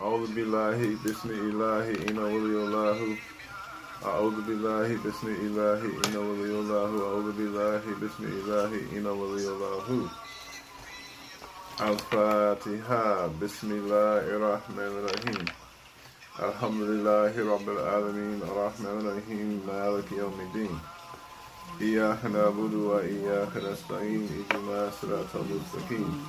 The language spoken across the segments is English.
أعوذ بالله بسم الله إن ولي الله أعوذ بالله بسم الله إن ولي الله أعوذ بالله بسم الله إن ولي الله الفاتحة بسم الله الرحمن الرحيم الحمد لله رب العالمين الرحمن الرحيم مالك يوم الدين إياك نعبد وإياك نستعين اهدنا الصراط المستقيم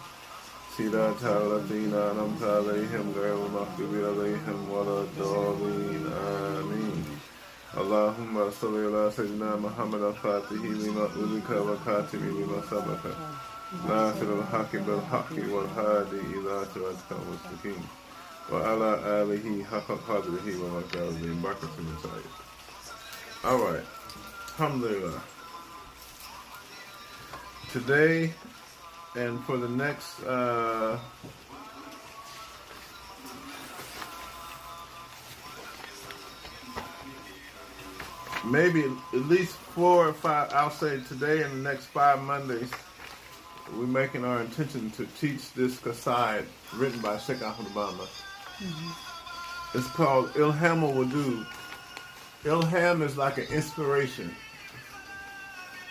صراط الذين أنعمت عليهم غير المغضوب عليهم ولا الضالين آمين اللهم صل على سيدنا محمد الفاتح لما أغلق والخاتم لما سبق ناصر الحق بالحق والهادي إلى صراطك المستقيم وعلى آله حق قدره ومقداره بركة المسائل. All right, alhamdulillah. Today and for the next maybe at least 4 or 5, I'll say today and the next 5 Mondays, we're making our intention to teach this qaside written by Cheikh Ahmad. It's called Ilham al-Wadud. Ilham is like an inspiration.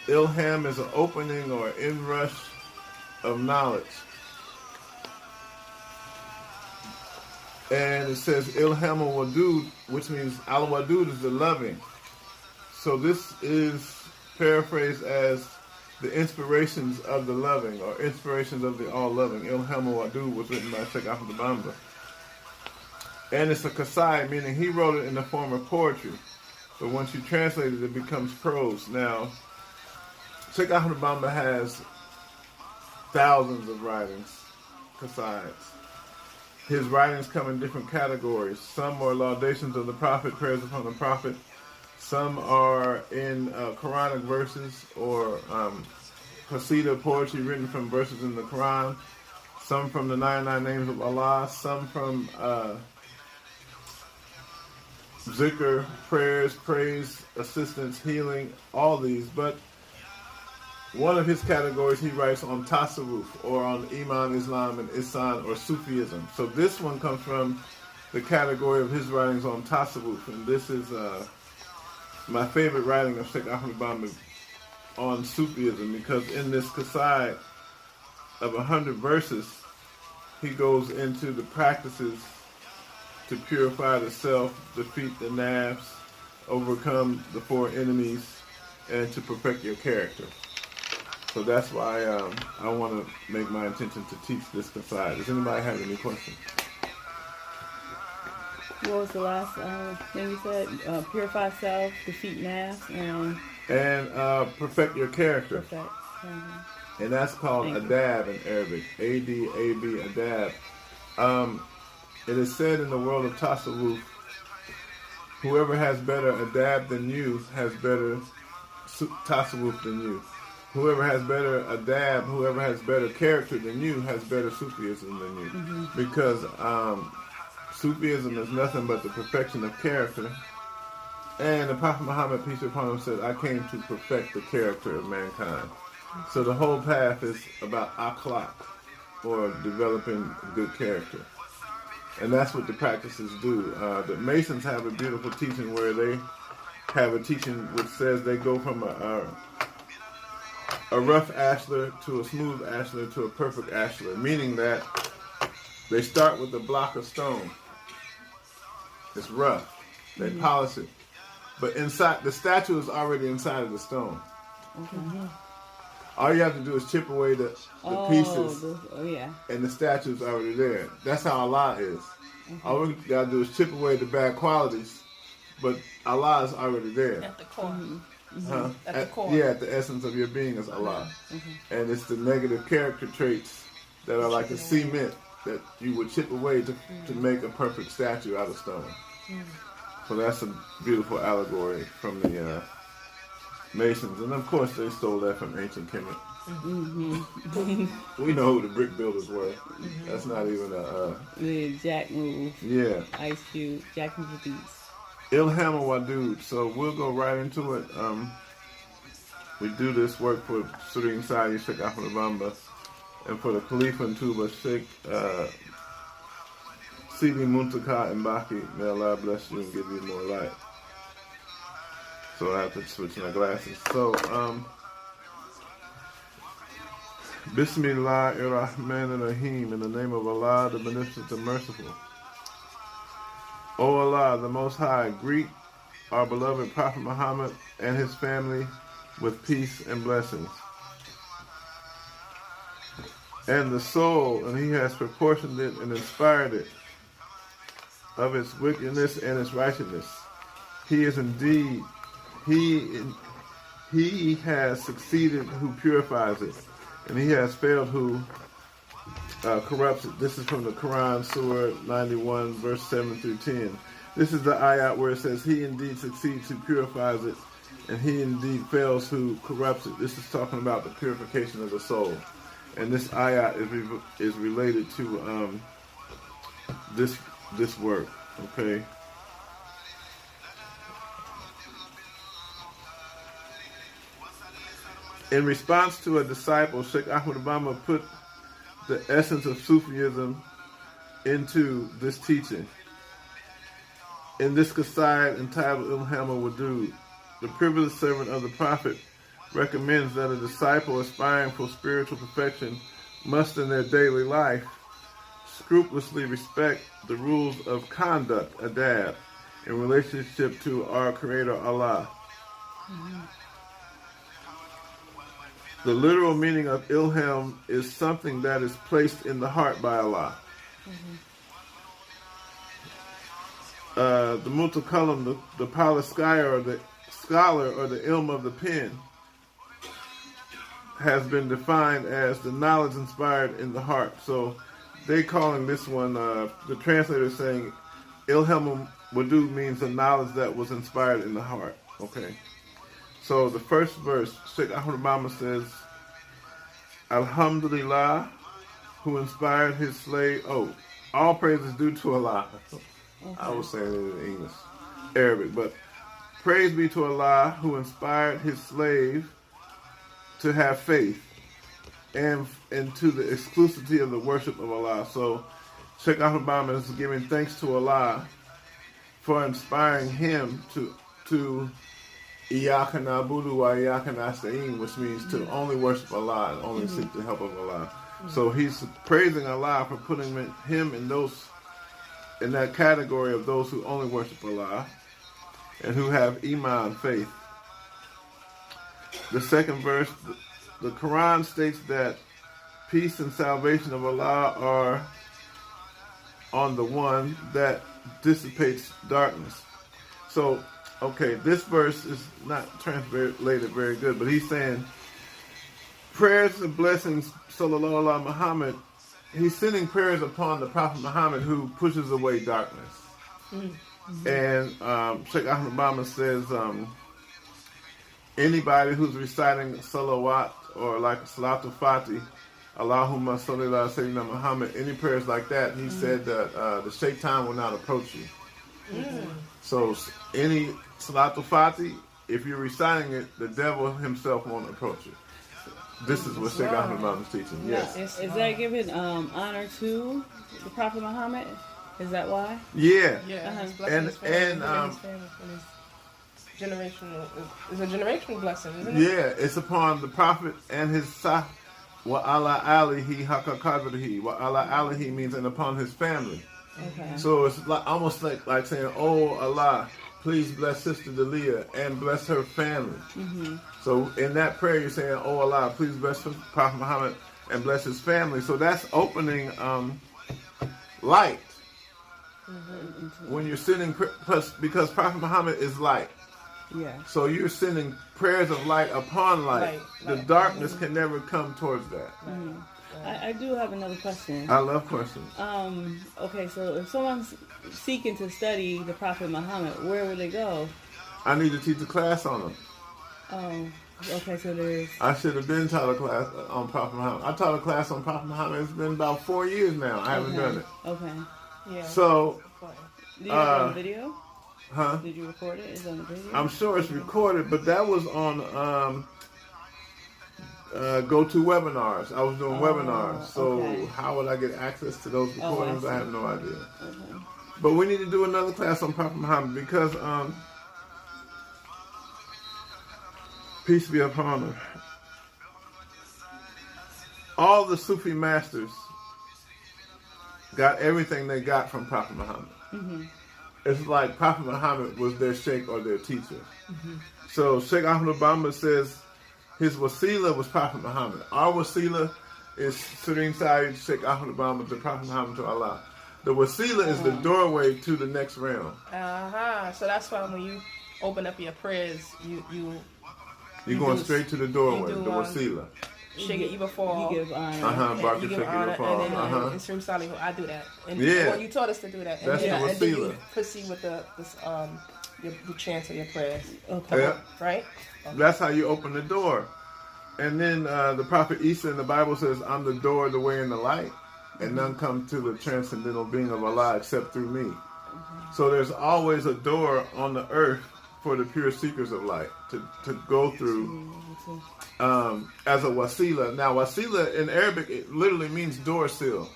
Ilham is an opening or an inrush of knowledge. And it says Ilham al-Wadud, which means al-Wadud is the loving. So this is paraphrased as the inspirations of the loving, or inspirations of the all-loving. Ilham al-Wadud was written by Cheikh Ahmad. And it's a qaside, meaning he wrote it in the form of poetry. But once you translate it, it becomes prose. Now, Cheikh Ahmad has thousands of writings, qasides. His writings come in different categories. Some are laudations of the Prophet, prayers upon the Prophet. Some are in Quranic verses or qasida poetry written from verses in the Quran. Some from the 99 names of Allah. Some from zikr, prayers, praise, assistance, healing, all these. But one of his categories he writes on tasawwuf, or on Iman, Islam, and Ihsan, or Sufism. So this one comes from the category of his writings on tasawwuf, and this is my favorite writing of Cheikh Ahmad on Sufism, because in this qaside of 100 verses, he goes into the practices to purify the self, defeat the nafs, overcome the 4 enemies, and to perfect your character. So that's why I want to make my intention to teach this qaside. Does anybody have any questions? What was the last thing you said? Purify self, defeat nafs, and perfect your character. Perfect. And that's called adab in Arabic. A-D-A-B, adab. It is said in the world of tasawwuf, whoever has better adab than you has better tasawwuf than you. Whoever has better adab, whoever has better character than you has better Sufism than you. Because Sufism is nothing but the perfection of character. And the Prophet Muhammad, peace be upon him, said, I came to perfect the character of mankind. So the whole path is about akhlaq, or developing good character. And that's what the practices do. The Masons have a beautiful teaching where they have a teaching which says they go from a rough ashlar to a smooth ashlar to a perfect ashlar, meaning that they start with a block of stone. It's rough. They polish it. But inside, the statue is already inside of the stone. All you have to do is chip away the pieces, and the statue is already there. That's how Allah is. All we got to do is chip away the bad qualities, but Allah is already there. At the core. At the core. Yeah, at the essence of your being is Allah. And it's the negative character traits that are like a cement that you would chip away to make a perfect statue out of stone. So that's a beautiful allegory from the Masons. And of course they stole that from ancient Kemet. We know who the brick builders were. That's not even the Jack move. Yeah. Ice Cube, Jack move the beats. Ilham al-Wadud. So we'll go right into it. We do this work for Surin Sayyid Sheikh Ahmad Bamba, and for the Khalifa and Tuba Sheikh Sidi Muntaka and Baki, may Allah bless you and give you more light. So I have to switch my glasses. So, Bismillahirrahmanirrahim, in the name of Allah, the Beneficent and Merciful. O Allah, the Most High, greet our beloved Prophet Muhammad and his family with peace and blessings. And the soul, and he has proportioned it and inspired it of its wickedness and its righteousness. He is indeed, he has succeeded who purifies it, and he has failed who corrupts it. This is from the Quran, Surah 91, verse 7 through 10. This is the ayat where it says, he indeed succeeds who purifies it, and he indeed fails who corrupts it. This is talking about the purification of the soul. And this ayat is related to this work, okay? In response to a disciple, Sheikh Ahmad Obama put the essence of Sufism into this teaching. In this qaside entitled Ilham al-Wadud, the privileged servant of the Prophet recommends that a disciple aspiring for spiritual perfection must in their daily life scrupulously respect the rules of conduct, adab, in relationship to our Creator Allah. Mm-hmm. The literal meaning of ilham is something that is placed in the heart by Allah. Mm-hmm. The mutakalam, the polished scholar or the ilm of the pen, has been defined as the knowledge inspired in the heart. So they calling this one, the translator is saying, ilham wadud means the knowledge that was inspired in the heart. Okay. So the first verse, Sheikh Ahmad Obama says, Alhamdulillah, who inspired his slave. Oh, all praise is due to Allah. Okay. I was saying it in English, Arabic, but praise be to Allah who inspired his slave to have faith and to the exclusivity of the worship of Allah. So Sheikh Ahmad Obama is giving thanks to Allah for inspiring him to Iyaka na'budu wa iyaka nasta'in, which means to only worship Allah and only seek the help of Allah. So he's praising Allah for putting him in that category of those who only worship Allah and who have iman, faith. The second verse, the Quran states that peace and salvation of Allah are on the one that dissipates darkness. So, okay, this verse is not translated very good, but he's saying prayers and blessings, sallallahu ala Muhammad. He's sending prayers upon the Prophet Muhammad who pushes away darkness. Mm-hmm. And Sheikh Ahmad Obama says anybody who's reciting salawat or like Salatul Fatih, Allahumma salli ala Sayyidina Muhammad, any prayers like that, he said that the shaitan will not approach you. Mm-hmm. So any Salatul Fatih, if you're reciting it, the devil himself won't approach you. This is what Sheikh Ahmad Obama is teaching. Yes. Is that giving honor to the Prophet Muhammad? Is that why? Yeah. Yeah. And generational is a generational blessing, isn't it? Yeah, it's upon the Prophet and his sah. Wa ala alihi haqqa qadrihi. Wa ala alihi means and upon his family. Okay. So it's like almost like saying, "Oh Allah, please bless Sister Delia and bless her family." Mm-hmm. So in that prayer, you're saying, "Oh Allah, please bless Prophet Muhammad and bless his family." So that's opening light. Mm-hmm. When you're sending, because Prophet Muhammad is light. Yeah. So you're sending prayers of light upon light. The darkness can never come towards that. Mm-hmm. I do have another question. I love questions. Okay, so if someone's seeking to study the Prophet Muhammad, where would they go? I need to teach a class on him. Oh, okay, so there's... I should have been taught a class on Prophet Muhammad. I taught a class on Prophet Muhammad. It's been about 4 years now. I haven't done it. Okay. Yeah. So... Do you have it on video? Huh? Did you record it? Is it on the video? I'm sure it's recorded, but that was on go to webinars. I was doing webinars. So okay. how would I get access to those recordings? I have no idea. Okay. But we need to do another class on Prophet Muhammad because, peace be upon him, all the Sufi masters got everything they got from Prophet Muhammad. Mm-hmm. It's like Prophet Muhammad was their sheikh or their teacher. Mm-hmm. So Sheikh Ahmed Bamba says his wasila was Prophet Muhammad. Our wasila is Serene Sayyid Sheikh Ahmed Bamba, the Prophet Muhammad to Allah. The wasila is the doorway to the next realm. So that's why when you open up your prayers, you're going straight to the doorway, the wasila. Shake it before. You give honor. You give honor, and then in Srim Salihu, I do that. And you taught us to do that. And that's then, the wasila. And then you proceed with the chants of your prayers. Okay. Yeah. Right? Okay. That's how you open the door. And then the Prophet Isa in the Bible says, I'm the door, the way, and the light. And none come to the transcendental being of Allah except through me. Mm-hmm. So there's always a door on the earth for the pure seekers of light to go through as a wasila. Now, wasila in Arabic, it literally means door seal.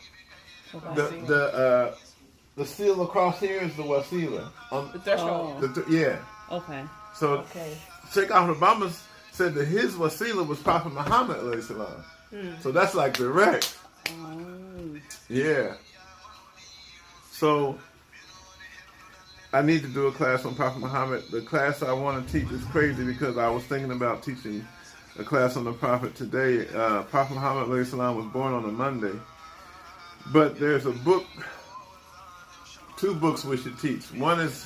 Okay. The seal across here is the wasila. The threshold. Yeah. Okay. So Sheikh Ahmed Bamba said that his wasila was Prophet Muhammad alayhi salam. So that's like direct. Yeah. So I need to do a class on Prophet Muhammad. The class I want to teach is crazy because I was thinking about teaching a class on the Prophet today. Prophet Muhammad alayhi salam was born on a Monday. But there's a book, 2 books we should teach. One is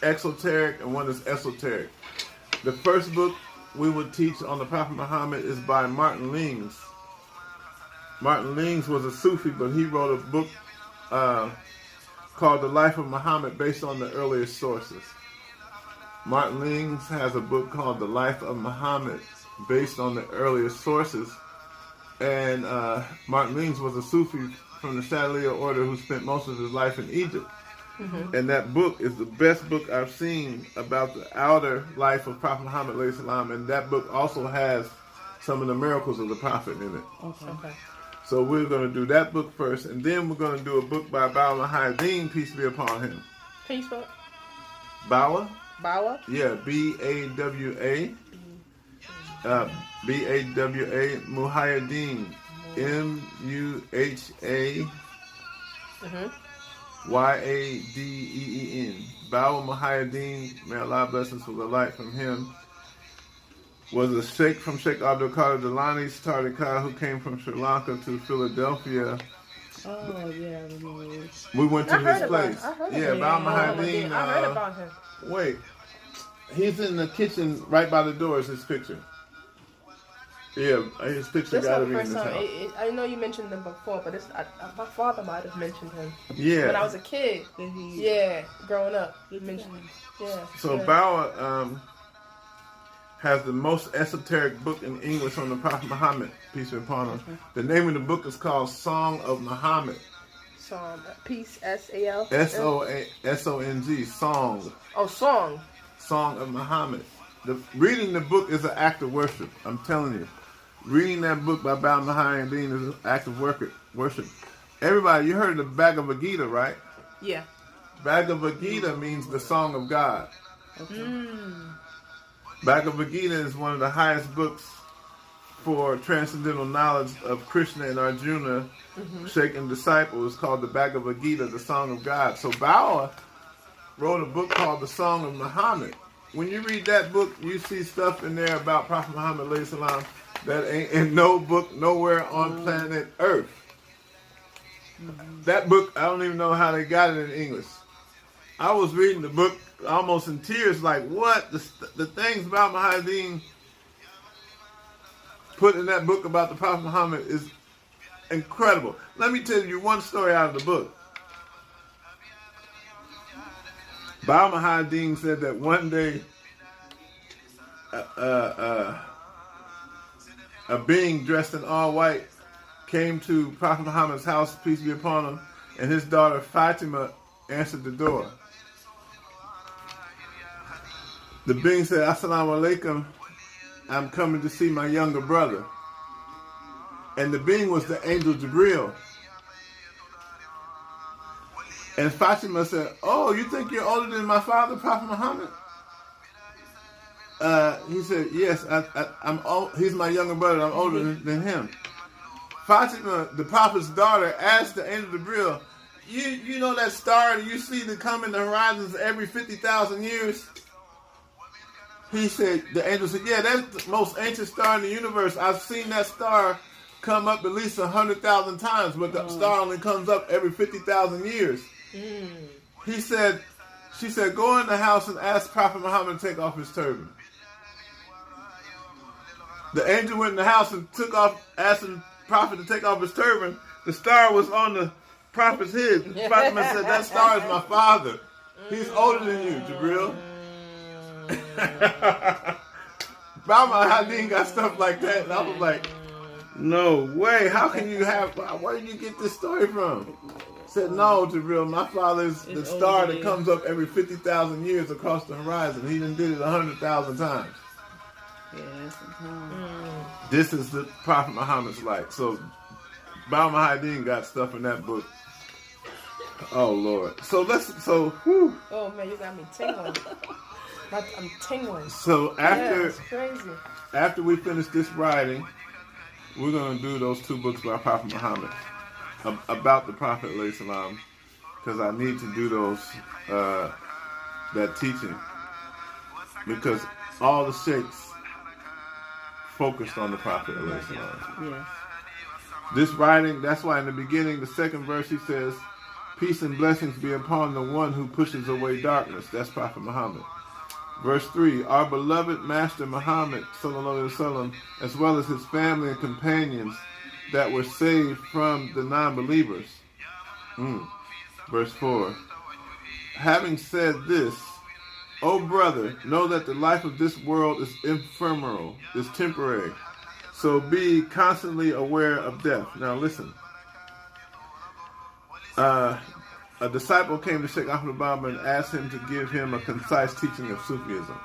exoteric and one is esoteric. The first book we would teach on the Prophet Muhammad is by Martin Lings. Martin Lings was a Sufi, but he wrote a book called The Life of Muhammad based on the earliest sources. Martin Lings has a book called The Life of Muhammad based on the earliest sources. And Martin Lings was a Sufi from the Shadiliya order who spent most of his life in Egypt. Mm-hmm. And that book is the best book I've seen about the outer life of Prophet Muhammad alayhi salam. And that book also has some of the miracles of the Prophet in it. Okay. So we're going to do that book first, and then we're going to do a book by Bawa Muhammad, peace be upon him. Can you spell it? Bawa? Bawa? Yeah, B-A-W-A. B-A-W-A, Muhayyadeen. M-U-H-A. Y-A-D-E-E-N. Bawa Muhammad, may Allah bless us with a light from him, was a sheikh from Sheikh Abdul Qadir Jilani Tariqah who came from Sri Lanka to Philadelphia. Oh, yeah, I remember. We went to his place. Yeah, Bawa Muhammad. I heard about him. Wait, he's in the kitchen right by the door is his picture. Yeah, his picture got to be in this house. I know you mentioned him before, but my father might have mentioned him. Yeah. When I was a kid. Growing up. He mentioned him. Yeah. So Bawa has the most esoteric book in English on the Prophet Muhammad, peace be upon him. Okay. The name of the book is called Song of Muhammad. Song, peace, S-A-L? S-O-N-G, Song. Oh, Song. Song of Muhammad. Reading the book is an act of worship, I'm telling you. Reading that book by Bawa Muhammad is an act of worship. Everybody, you heard the Bhagavad Gita, right? Yeah. Bhagavad Gita means the Song of God. Okay. Bhagavad Gita is one of the highest books for transcendental knowledge of Krishna and Arjuna, Sheikh and disciple. It's called the Bhagavad Gita, the Song of God. So Bawa wrote a book called the Song of Muhammad. When you read that book, you see stuff in there about Prophet Muhammad alayhi salam that ain't in no book nowhere on planet Earth. That book, I don't even know how they got it in English. I was reading the book almost in tears, like, what? The things about Muhammad put in that book about the Prophet Muhammad is incredible. Let me tell you one story out of the book. Bawa Muhammad said that one day a being dressed in all white came to Prophet Muhammad's house, peace be upon him, and his daughter Fatima answered the door. The being said, Assalamu alaikum, I'm coming to see my younger brother. And the being was the angel Jibril. And Fatima said, "Oh, you think you're older than my father, Prophet Muhammad?" He said, "Yes, I'm old. He's my younger brother. I'm older than him." Fatima, the Prophet's daughter, asked the angel Jibril, You know that star that you see that come in the horizons every 50,000 years?" He said, the angel said, "Yeah, that's the most ancient star in the universe. I've seen that star come up at least 100,000 times, but the star only comes up every 50,000 years." She said, "Go in the house and ask Prophet Muhammad to take off his turban." The angel went in the house and asked the Prophet to take off his turban. The star was on the Prophet's head. Fatima said, "That star is my father. He's older than you, Jibril." Baba Hadin got stuff like that, and I was like, "No way! How can you have? Where did you get this story from?" Said, "No, Jibril, my father is the star that comes up every 50,000 years across the horizon. He done did it 100,000 times." Yeah, that's some time. This is the Prophet Muhammad's life. So, Baba Hadin got stuff in that book. Oh Lord! Whew. Oh man, you got me tingling. I'm tingling. So it's crazy. After we finish this writing, we're gonna do those 2 books by Prophet Muhammad about the Prophet ﷺ, because I need to do those that teaching, because all the sheikhs focused on the Prophet ﷺ. Yes. This writing, that's why in the beginning, the 2nd verse, he says, "Peace and blessings be upon the one who pushes away darkness." That's Prophet Muhammad. Verse 3, "Our beloved Master Muhammad, sallallahu alaihi wasallam, as well as his family and companions that were saved from the non-believers." Verse 4, "Having said this, O brother, know that the life of this world is ephemeral, is temporary. So be constantly aware of death." Now listen. A disciple came to Sheikh Ahmed Bamba and asked him to give him a concise teaching of Sufism.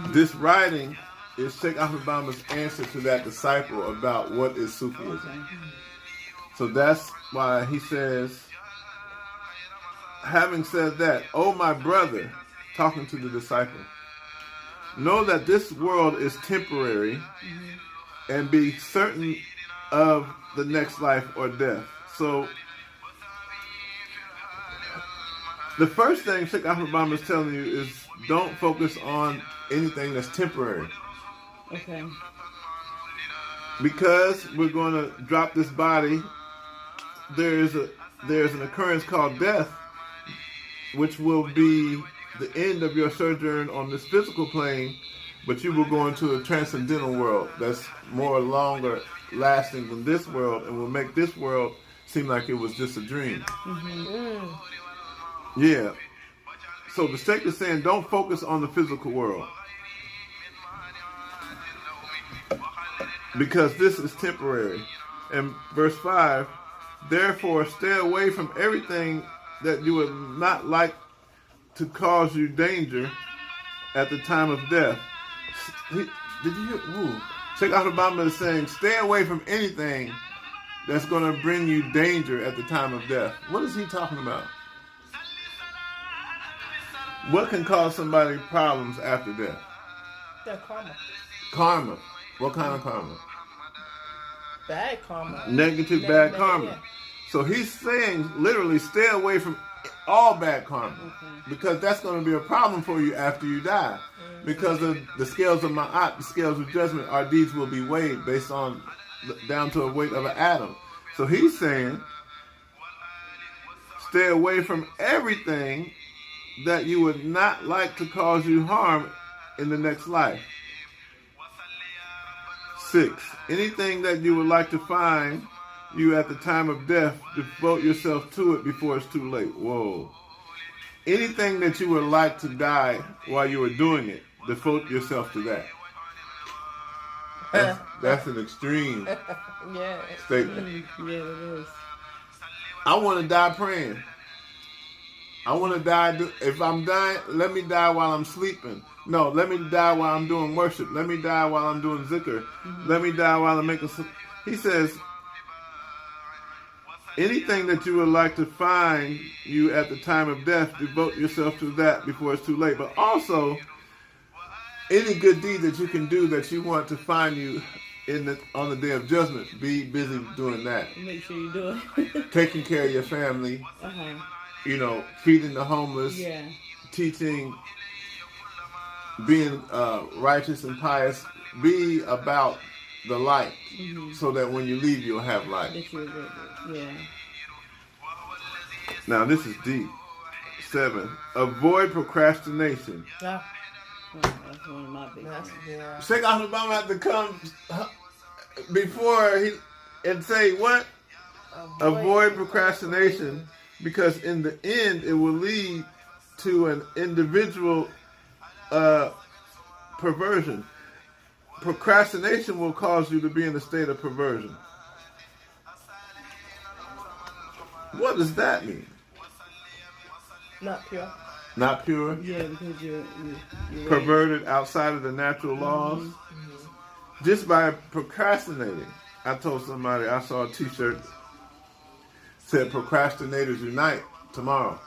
This writing is Sheikh Ahmed Bamba's answer to that disciple about what is Sufism. So that's why he says, "Having said that, O my brother," talking to the disciple, "know that this world is temporary and be certain of the next life or death." So the first thing Sheikh Ahmed Bamba is telling you is don't focus on anything that's temporary. Okay. Because we're going to drop this body, there's an occurrence called death, which will be the end of your sojourn on this physical plane, but you will go into a transcendental world that's more longer lasting than this world and will make this world seem like it was just a dream. Yeah. So the Sheikh is saying don't focus on the physical world, because this is temporary. And verse 5, "Therefore stay away from everything that you would not like to cause you danger at the time of death." Did you hear? Sheikh Ahmed Bamba is saying stay away from anything that's going to bring you danger at the time of death. What is he talking about? What can cause somebody problems after death? The karma. Karma. What kind of karma? Bad karma. Negative bad karma. Yeah. So he's saying literally stay away from all bad karma, because that's going to be a problem for you after you die. Because of the scales of ma'at, the scales of judgment, our deeds will be weighed based on down to a weight of an atom. So he's saying stay away from everything that you would not like to cause you harm in the next life. 6, anything that you would like to find you at the time of death, devote yourself to it before it's too late. Whoa. Anything that you would like to die while you were doing it, devote yourself to that. That's an extreme statement. Yeah, it is. I want to die praying. I want to die. If I'm dying, let me die while I'm sleeping. No, let me die while I'm doing worship. Let me die while I'm doing zikr. Let me die while I'm making. He says, anything that you would like to find you at the time of death, devote yourself to that before it's too late. But also, any good deed that you can do that you want to find you on the day of judgment, be busy doing that. Make sure you do it. Taking care of your family, feeding the homeless, teaching, being righteous and pious. Be about the light, so that when you leave, you'll have light. Now, this is deep. 7. Avoid procrastination. Yeah. That's one of my big ones. Sheikh Obama had to come before and say what? Avoid procrastination, because in the end, it will lead to an individual perversion. Procrastination will cause you to be in a state of perversion. What does that mean? Not pure. Not pure? Yeah, because you're perverted outside of the natural laws. Just by procrastinating. I told somebody, I saw a t-shirt said Procrastinators Unite tomorrow.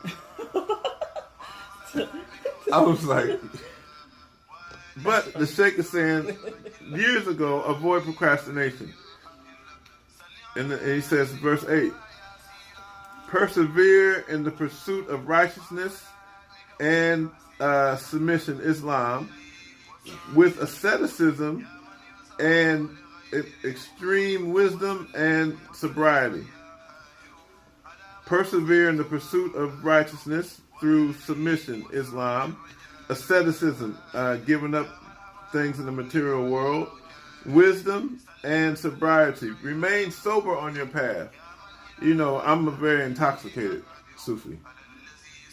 I was like, but the Sheikh is saying, years ago, avoid procrastination. And he says, verse 8, persevere in the pursuit of righteousness and submission, Islam, with asceticism and extreme wisdom and sobriety. Persevere in the pursuit of righteousness through submission, Islam, asceticism, giving up things in the material world, wisdom and sobriety. Remain sober on your path. I'm a very intoxicated Sufi.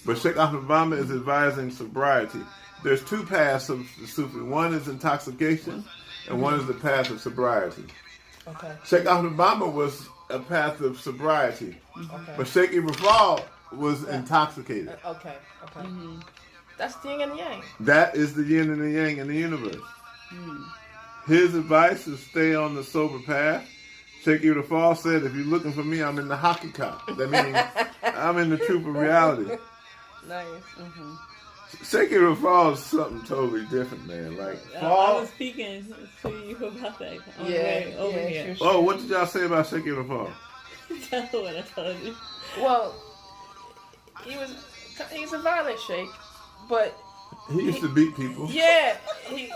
But Sheikh Obama is advising sobriety. There's two paths of the Sufi. One is intoxication, and one is the path of sobriety. Okay. Sheikh Obama was a path of sobriety. Okay. But Sheikh Ibrahim was intoxicated. Okay. That's the yin and the yang. That is the yin and the yang in the universe. His advice is stay on the sober path. Sheikh Ibrahim said, if you're looking for me, I'm in the hockey cup. That means I'm in the truth of reality. Nice. Sheikh Ibrahim is something totally different, man. Like, I was speaking to you about that on the way over here. Sure. Oh, what did y'all say about Sheikh Ibrahim? That's what I told you. Well, he's a violent sheikh, but he used to beat people. Yeah.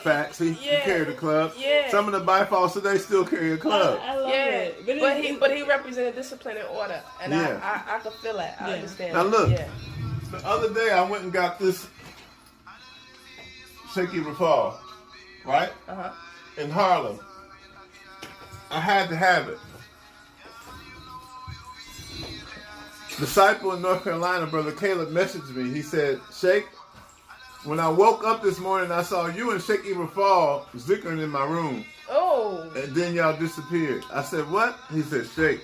Facts. He carried a club. Yeah. Some of the bifalls today still carry a club. I love it. But he represented discipline and order. And I could feel that. I understand. Now look, the other day I went and got this Sheikh Ibrahim, right? In Harlem. I had to have it. Disciple in North Carolina, Brother Caleb, messaged me. He said, Sheikh, when I woke up this morning, I saw you and Sheikh Ibrahim zikkering in my room. Oh. And then y'all disappeared. I said, what? He said, Sheikh,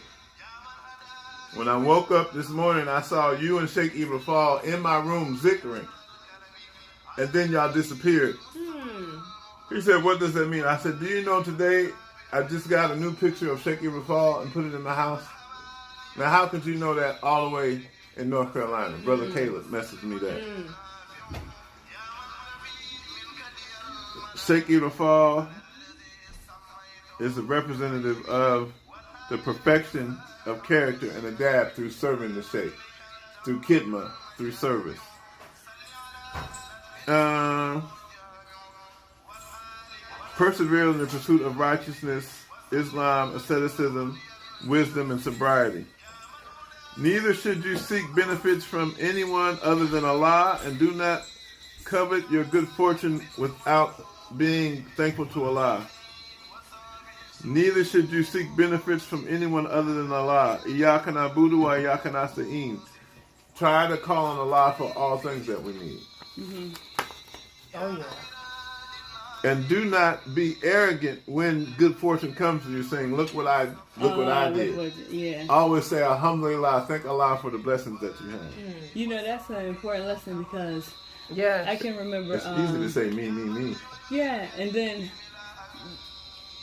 when I woke up this morning, I saw you and Sheikh Ibrahim in my room zikkering. And then y'all disappeared. He said, what does that mean? I said, do you know today I just got a new picture of Sheikh Ibrahim and put it in my house? Now, how could you know that all the way in North Carolina? Brother Caleb messaged me that. Sheikh Ibrahim is a representative of the perfection of character and adapt through serving the Sheikh, through khidmah, through service. Persevere in the pursuit of righteousness, Islam, asceticism, wisdom, and sobriety. Neither should you seek benefits from anyone other than Allah, and do not covet your good fortune without being thankful to Allah. Neither should you seek benefits from anyone other than Allah. Iyyaka na'budu wa iyyaka nasta'in. Try to call on Allah for all things that we need. Oh, yeah. And do not be arrogant when good fortune comes to you, saying, look what I did. Always say, alhamdulillah, thank Allah for the blessings that you have. That's an important lesson because I can remember... It's easy to say me. Yeah, and then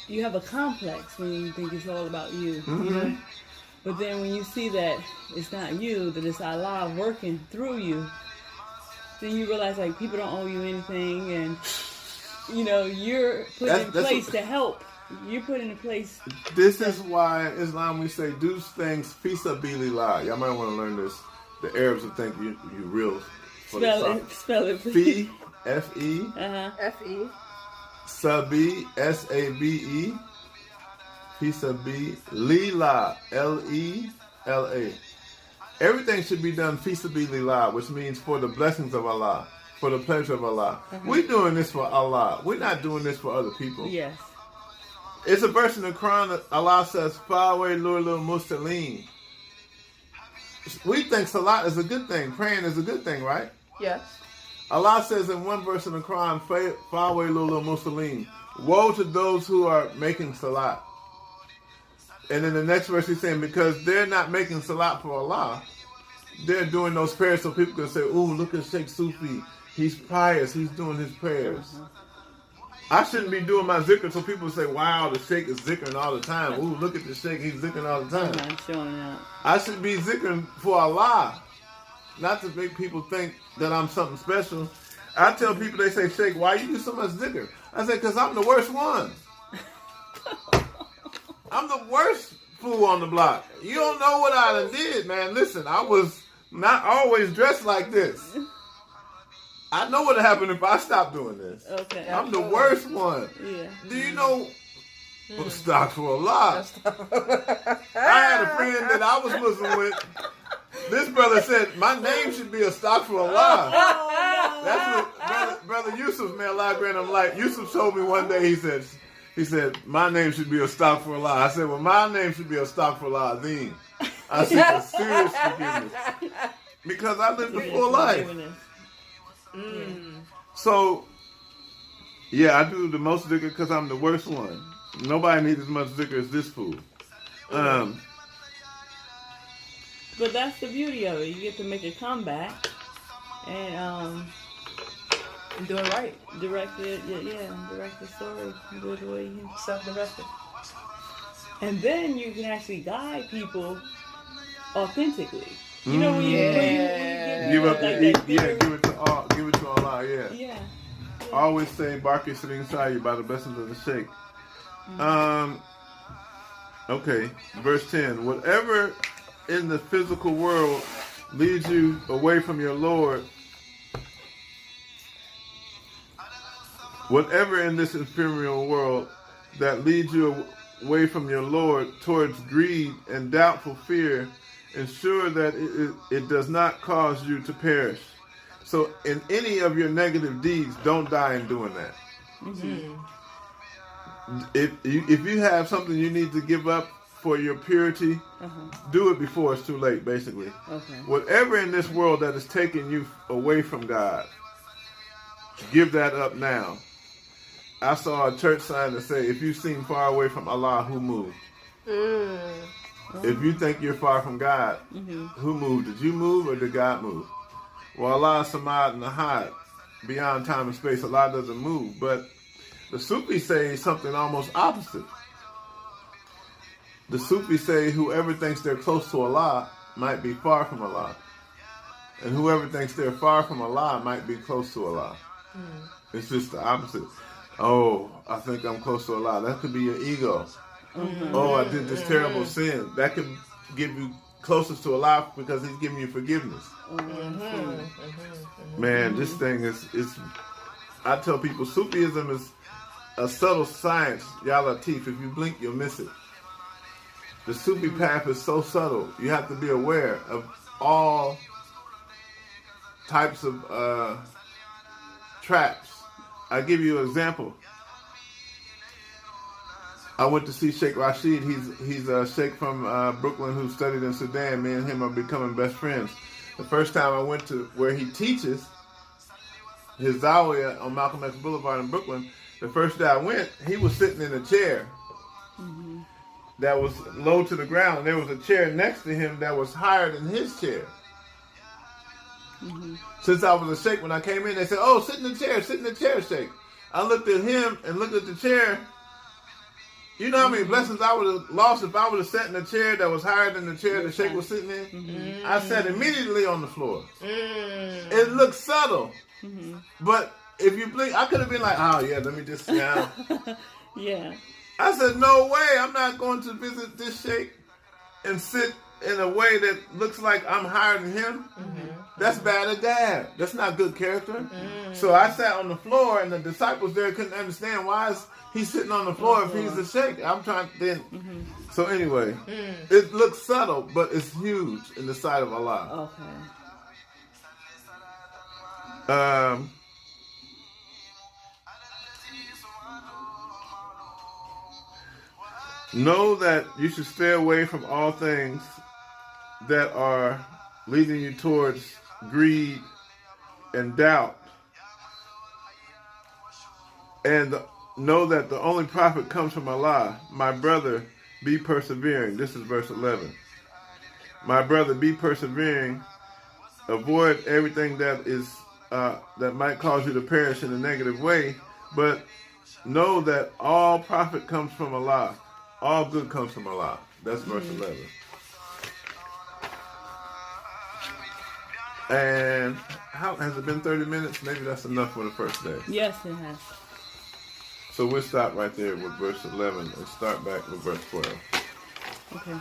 you have a complex when you think it's all about you. Mm-hmm. You know? But then when you see that it's not you, that it's Allah working through you, then you realize like people don't owe you anything, and you know you're put in place to help. You're put in a place. This is why in Islam we say do things fi sabilillah. Y'all might want to learn this. The Arabs will think you real. Spell it, please. Fi, F-E. F-E. Sabi, S-A-B-E. Fi sabilillah, L-E-L-A. Everything should be done fi sabilillah, which means for the blessings of Allah, for the pleasure of Allah. We're doing this for Allah. We're not doing this for other people. Yes. It's a verse in the Quran that Allah says, Fa'away lurlul mustalin. We think salat is a good thing. Praying is a good thing, right? Yes. Allah says in one verse in the Quran, Fa'away lurlul mustalin. Woe to those who are making salat. And in the next verse he's saying, because they're not making salat for Allah, they're doing those prayers so people can say, ooh, look at Sheikh Sufi. He's pious. He's doing his prayers. I shouldn't be doing my zikr so people say, wow, the Sheikh is zikring all the time. Ooh, look at the Sheikh. He's zikring all the time. Showing out. I should be zikring for Allah, not to make people think that I'm something special. I tell people, they say, Sheikh, why you do so much zikr? I say, because I'm the worst one. I'm the worst fool on the block. You don't know what I done did, man. Listen, I was not always dressed like this. I know what would happen if I stopped doing this. Okay. I'm the worst one. Yeah. Do you know? Astaghfirullah. I had a friend that I was Muslim with. This brother said, my name should be Astaghfirullah. That's what brother Yusuf, may Allah grant him life. Yusuf told me one day, he said, my name should be Astaghfirullah. I said, well, my name should be Astaghfirullah Azim. I said, for serious forgiveness. Because I lived a full life. So, yeah, I do the most zikr because I'm the worst one. Nobody needs as much zikr as this fool. But that's the beauty of it. You get to make a comeback and do it right. Direct the story. Do it the way you self-directed. And then you can actually guide people authentically. You know when you give it to Allah, yeah. Always say Barki sitting inside you by the blessings of the Sheikh. Okay, verse 10. Whatever in the physical world leads you away from your Lord, whatever in this ephemeral world that leads you away from your Lord towards greed and doubtful fear, ensure that it does not cause you to perish. So in any of your negative deeds, don't die in doing that. Mm-hmm. If you have something you need to give up for your purity, do it before it's too late, basically. Okay. Whatever in this world that is taking you away from God, give that up now. I saw a church sign that said, if you seem far away from Allah, who moved? If you think you're far from God, who moved? Did you move or did God move? Well, Allah is Samad and Ahad, beyond time and space. Allah doesn't move. But the Sufi say something almost opposite. The Sufi say whoever thinks they're close to Allah might be far from Allah. And whoever thinks they're far from Allah might be close to Allah. It's just the opposite. Oh, I think I'm close to Allah. That could be your ego. Oh, I did this terrible sin. That could give you closest to Allah because He's giving you forgiveness. Man, this thing is I tell people, Sufism is a subtle science, Ya Latif. If you blink, you'll miss it. The Sufi path is so subtle. You have to be aware of all types of traps. I'll give you an example. I went to see Sheikh Rashid. He's a Sheikh from Brooklyn who studied in Sudan. Me and him are becoming best friends. The first time I went to where he teaches, his Zawiya on Malcolm X Boulevard in Brooklyn, the first day I went, he was sitting in a chair that was low to the ground. There was a chair next to him that was higher than his chair. Since I was a Sheikh, when I came in, they said, oh, sit in the chair, Sheikh. I looked at him and looked at the chair. You know how many blessings I would have lost if I would have sat in a chair that was higher than the chair that Cheikh was sitting in? Mm-hmm. I sat immediately on the floor. Mm. It looked subtle. Mm-hmm. But if you blink, I could have been like, oh yeah, let me just sit down. Yeah. I said, no way, I'm not going to visit this Cheikh and sit in a way that looks like I'm higher than him. Mm-hmm. That's bad adab. That's not good character. Mm-hmm. So I sat on the floor, and the disciples there couldn't understand why is he sitting on the floor if he's a Cheikh. I'm trying to then. Mm-hmm. So anyway, it looks subtle, but it's huge in the sight of Allah. Okay. Know that you should stay away from all things that are leading you towards greed and doubt. And know that the only profit comes from Allah. My brother, be persevering. This is verse 11. My brother, be persevering. Avoid everything that is that might cause you to perish in a negative way. But know that all profit comes from Allah. All good comes from Allah. That's verse 11. And how has it been 30 minutes? Maybe that's enough for the first day. Yes, it has. So we'll stop right there with verse 11 and start back with verse 12. Okay.